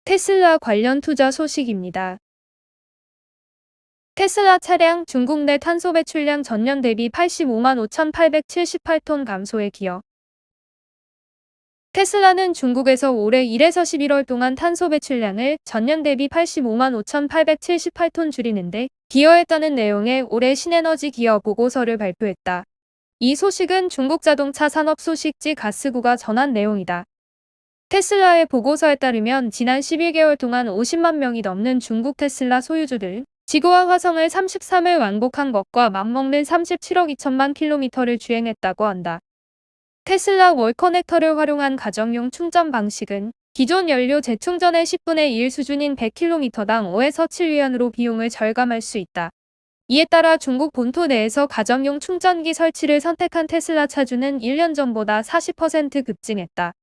테슬라 관련 투자 소식입니다. 테슬라 차량 중국 내 탄소 배출량 전년 대비 85만 5,878톤 감소에 기여. 테슬라는 중국에서 올해 1에서 11월 동안 탄소 배출량을 전년 대비 85만 5,878톤 줄이는데 기여했다는 내용의 올해 신에너지 기여 보고서를 발표했다. 이 소식은 중국 자동차 산업 소식지 가스구가 전한 내용이다. 테슬라의 보고서에 따르면 지난 11개월 동안 50만 명이 넘는 중국 테슬라 소유주들, 지구와 화성을 33일 왕복한 것과 맞먹는 37억 2천만 킬로미터를 주행했다고 한다. 테슬라 월커넥터를 활용한 가정용 충전 방식은 기존 연료 재충전의 10분의 1 수준인 100km당 5에서 7위안으로 비용을 절감할 수 있다. 이에 따라 중국 본토 내에서 가정용 충전기 설치를 선택한 테슬라 차주는 1년 전보다 40% 급증했다.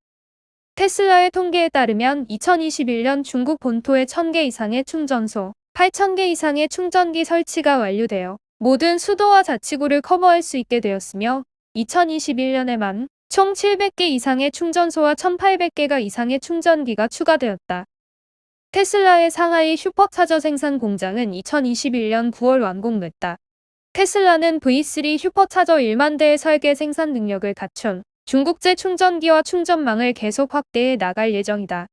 테슬라의 통계에 따르면 2021년 중국 본토에 1,000개 이상의 충전소, 8,000개 이상의 충전기 설치가 완료되어 모든 수도와 자치구를 커버할 수 있게 되었으며 2021년에만 총 700개 이상의 충전소와 1,800개가 이상의 충전기가 추가되었다. 테슬라의 상하이 슈퍼차저 생산 공장은 2021년 9월 완공됐다. 테슬라는 V3 슈퍼차저 1만 대의 설계 생산 능력을 갖춘 중국제 충전기와 충전망을 계속 확대해 나갈 예정이다.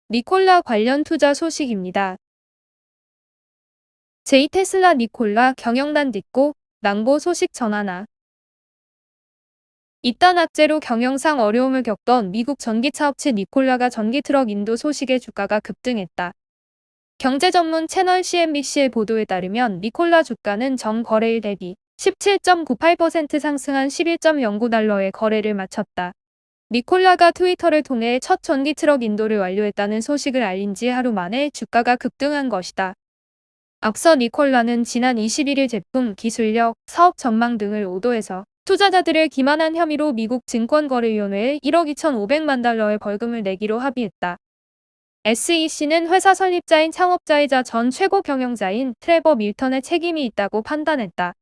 니콜라 관련 투자 소식입니다. j-테슬라 니콜라 경영난 딛고 낭보 소식 전하나. 이딴 악재로 경영상 어려움을 겪던 미국 전기차 업체 니콜라가 전기트럭 인도 소식에 주가가 급등했다. 경제 전문 채널 CNBC의 보도에 따르면 니콜라 주가는 전 거래일 대비 17.98% 상승한 11.09달러에 거래를 마쳤다. 니콜라가 트위터를 통해 첫 전기트럭 인도를 완료했다는 소식을 알린 지 하루 만에 주가가 급등한 것이다. 앞서 니콜라는 지난 21일 제품, 기술력, 사업 전망 등을 오도해서 투자자들을 기만한 혐의로 미국 증권거래위원회에 1억 2,500만 달러의 벌금을 내기로 합의했다. SEC는 회사 설립자인 창업자이자 전 최고 경영자인 트레버 밀턴의 책임이 있다고 판단했다.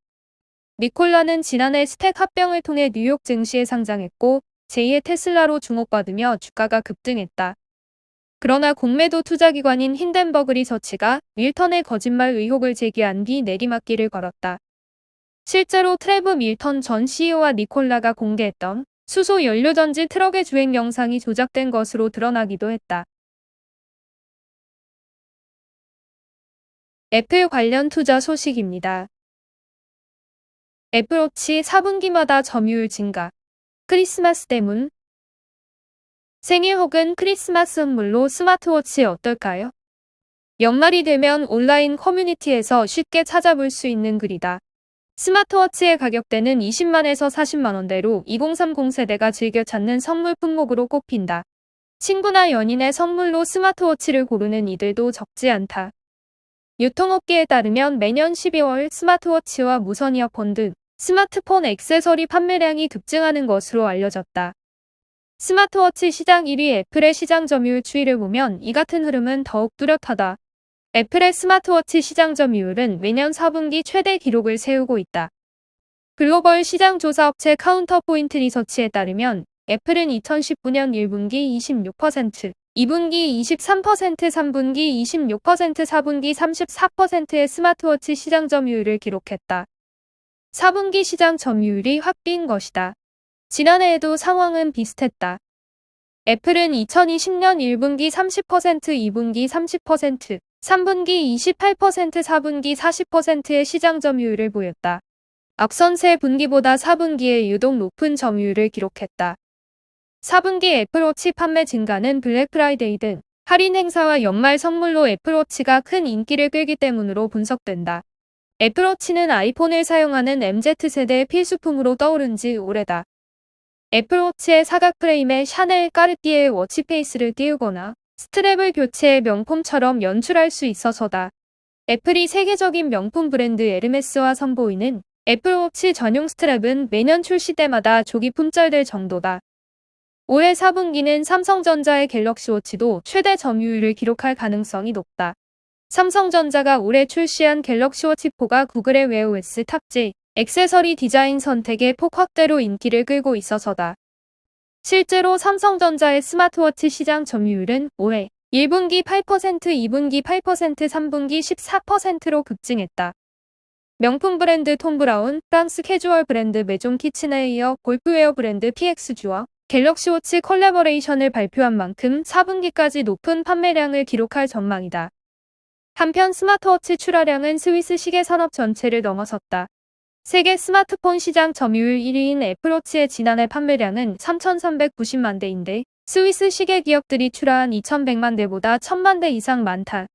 니콜라는 지난해 스택 합병을 통해 뉴욕 증시에 상장했고 제2의 테슬라로 주목받으며 주가가 급등했다. 그러나 공매도 투자기관인 힌덴버그 리서치가 밀턴의 거짓말 의혹을 제기한 뒤 내리막길을 걸었다. 실제로 트레버 밀턴 전 CEO와 니콜라가 공개했던 수소 연료전지 트럭의 주행 영상이 조작된 것으로 드러나기도 했다. 애플 관련 투자 소식입니다. 애플워치 4분기마다 점유율 증가. 크리스마스 때문. 생일 혹은 크리스마스 선물로 스마트워치 어떨까요? 연말이 되면 온라인 커뮤니티에서 쉽게 찾아볼 수 있는 글이다. 스마트워치의 가격대는 20만에서 40만원대로 2030 세대가 즐겨 찾는 선물 품목으로 꼽힌다. 친구나 연인의 선물로 스마트워치를 고르는 이들도 적지 않다. 유통업계에 따르면 매년 12월 스마트워치와 무선 이어폰 등 스마트폰 액세서리 판매량이 급증하는 것으로 알려졌다. 스마트워치 시장 1위 애플의 시장 점유율 추이를 보면 이 같은 흐름은 더욱 뚜렷하다. 애플의 스마트워치 시장 점유율은 매년 4분기 최대 기록을 세우고 있다. 글로벌 시장 조사 업체 카운터포인트 리서치에 따르면 애플은 2019년 1분기 26%, 2분기 23%, 3분기 26%, 4분기 34%의 스마트워치 시장 점유율을 기록했다. 4분기 시장 점유율이 확 뛴 것이다. 지난해에도 상황은 비슷했다. 애플은 2020년 1분기 30%, 2분기 30%, 3분기 28%, 4분기 40%의 시장 점유율을 보였다. 앞선 세 분기보다 4분기에 유독 높은 점유율을 기록했다. 4분기 애플워치 판매 증가는 블랙 프라이데이 등 할인 행사와 연말 선물로 애플워치가 큰 인기를 끌기 때문으로 분석된다. 애플워치는 아이폰을 사용하는 MZ세대의 필수품으로 떠오른 지 오래다. 애플워치의 사각 프레임에 샤넬, 까르띠에의 워치페이스를 띄우거나 스트랩을 교체해 명품처럼 연출할 수 있어서다. 애플이 세계적인 명품 브랜드 에르메스와 선보이는 애플워치 전용 스트랩은 매년 출시 때마다 조기 품절될 정도다. 올해 4분기는 삼성전자의 갤럭시워치도 최대 점유율을 기록할 가능성이 높다. 삼성전자가 올해 출시한 갤럭시워치 4가 구글의 웨어 OS 탑재, 액세서리 디자인 선택의 폭 확대로 인기를 끌고 있어서다. 실제로 삼성전자의 스마트워치 시장 점유율은 올해 1분기 8%, 2분기 8%, 3분기 14%로 급증했다. 명품 브랜드 톰 브라운, 프랑스 캐주얼 브랜드 메종 키친에 이어 골프웨어 브랜드 PXG와 갤럭시워치 콜라보레이션을 발표한 만큼 4분기까지 높은 판매량을 기록할 전망이다. 한편 스마트워치 출하량은 스위스 시계 산업 전체를 넘어섰다. 세계 스마트폰 시장 점유율 1위인 애플워치의 지난해 판매량은 3,390만 대인데 스위스 시계 기업들이 출하한 2,100만 대보다 1,000만 대 이상 많다.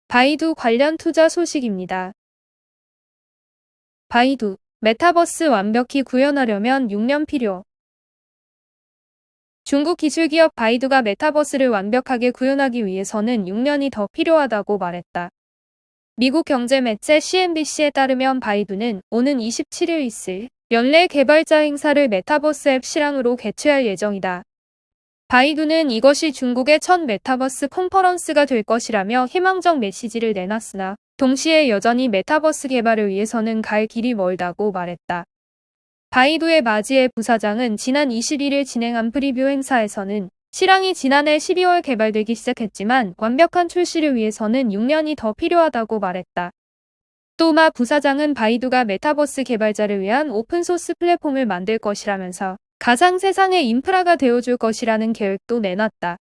바이두 관련 투자 소식입니다. 바이두, 메타버스 완벽히 구현하려면 6년 필요. 중국 기술기업 바이두가 메타버스를 완벽하게 구현하기 위해서는 6년이 더 필요하다고 말했다. 미국 경제 매체 CNBC에 따르면 바이두는 오는 27일 있을 연례 개발자 행사를 메타버스 앱 실황으로 개최할 예정이다. 바이두는 이것이 중국의 첫 메타버스 컨퍼런스가 될 것이라며 희망적 메시지를 내놨으나 동시에 여전히 메타버스 개발을 위해서는 갈 길이 멀다고 말했다. 바이두의 마지에 부사장은 지난 21일 진행한 프리뷰 행사에서는 실황이 지난해 12월 개발되기 시작했지만 완벽한 출시를 위해서는 6년이 더 필요하다고 말했다. 또 마 부사장은 바이두가 메타버스 개발자를 위한 오픈소스 플랫폼을 만들 것이라면서 가상 세상의 인프라가 되어줄 것이라는 계획도 내놨다.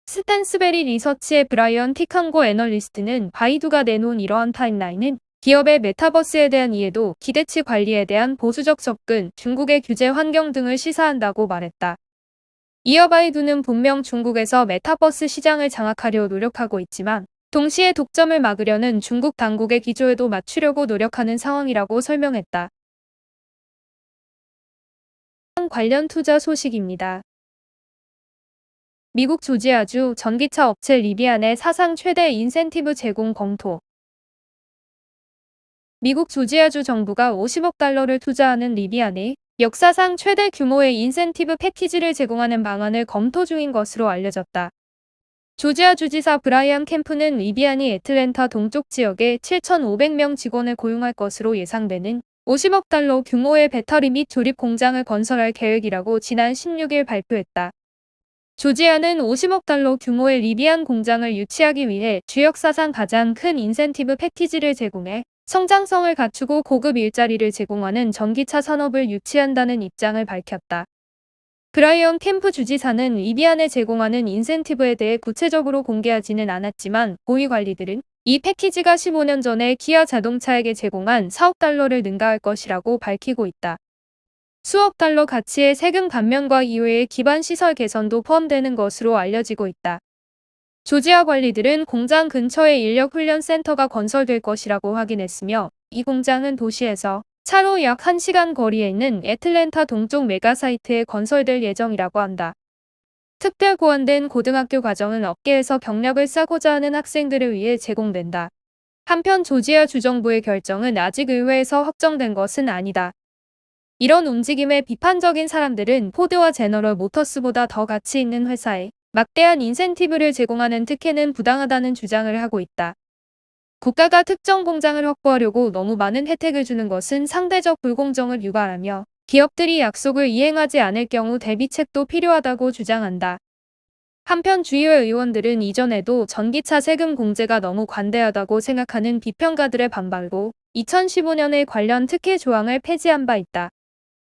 스탠스베리 리서치의 브라이언 티칸고 애널리스트는 바이두가 내놓은 이러한 타임라인은 기업의 메타버스에 대한 이해도, 기대치 관리에 대한 보수적 접근, 중국의 규제 환경 등을 시사한다고 말했다. 이어 바이두는 분명 중국에서 메타버스 시장을 장악하려 노력하고 있지만 동시에 독점을 막으려는 중국 당국의 기조에도 맞추려고 노력하는 상황이라고 설명했다. 관련 투자 소식입니다. 미국 조지아주 전기차 업체 리비안의 사상 최대 인센티브 제공 검토. 미국 조지아주 정부가 50억 달러를 투자하는 리비안에 역사상 최대 규모의 인센티브 패키지를 제공하는 방안을 검토 중인 것으로 알려졌다. 조지아 주지사 브라이언 캠프는 리비안이 애틀랜타 동쪽 지역에 7,500명 직원을 고용할 것으로 예상되는 50억 달러 규모의 배터리 및 조립 공장을 건설할 계획이라고 지난 16일 발표했다. 조지아는 50억 달러 규모의 리비안 공장을 유치하기 위해 주역사상 가장 큰 인센티브 패키지를 제공해 성장성을 갖추고 고급 일자리를 제공하는 전기차 산업을 유치한다는 입장을 밝혔다. 브라이언 캠프 주지사는 리비안에 제공하는 인센티브에 대해 구체적으로 공개하지는 않았지만 고위 관리들은 이 패키지가 15년 전에 기아 자동차에게 제공한 4억 달러를 능가할 것이라고 밝히고 있다. 수억 달러 가치의 세금 감면과 이외의 기반 시설 개선도 포함되는 것으로 알려지고 있다. 조지아 관리들은 공장 근처에 인력 훈련 센터가 건설될 것이라고 확인했으며 이 공장은 도시에서 차로 약 1시간 거리에 있는 애틀랜타 동쪽 메가사이트에 건설될 예정이라고 한다. 특별 고안된 고등학교 과정은 업계에서 경력을 쌓고자 하는 학생들을 위해 제공된다. 한편 조지아 주정부의 결정은 아직 의회에서 확정된 것은 아니다. 이런 움직임에 비판적인 사람들은 포드와 제너럴 모터스보다 더 가치 있는 회사에 막대한 인센티브를 제공하는 특혜는 부당하다는 주장을 하고 있다. 국가가 특정 공장을 확보하려고 너무 많은 혜택을 주는 것은 상대적 불공정을 유발하며 기업들이 약속을 이행하지 않을 경우 대비책도 필요하다고 주장한다. 한편 주의회 의원들은 이전에도 전기차 세금 공제가 너무 관대하다고 생각하는 비평가들의 반발로 2015년에 관련 특혜 조항을 폐지한 바 있다.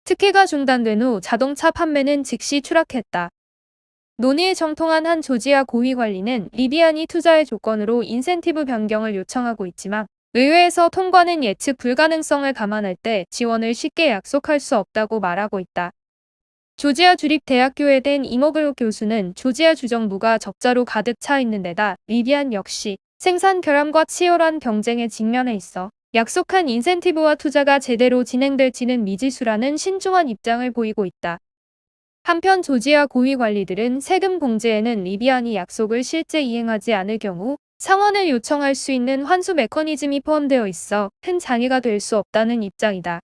특혜가 중단된 후 자동차 판매는 즉시 추락했다. 논의에 정통한 한 조지아 고위 관리는 리비안이 투자의 조건으로 인센티브 변경을 요청하고 있지만 의회에서 통과는 예측 불가능성을 감안할 때 지원을 쉽게 약속할 수 없다고 말하고 있다. 조지아 주립대학교에 된 이모글 교수는 조지아 주정부가 적자로 가득 차 있는 데다 리비안 역시 생산 결함과 치열한 경쟁에 직면해 있어 약속한 인센티브와 투자가 제대로 진행될지는 미지수라는 신중한 입장을 보이고 있다. 한편 조지아 고위 관리들은 세금 공제에는 리비안이 약속을 실제 이행하지 않을 경우 상환을 요청할 수 있는 환수 메커니즘이 포함되어 있어 큰 장애가 될 수 없다는 입장이다.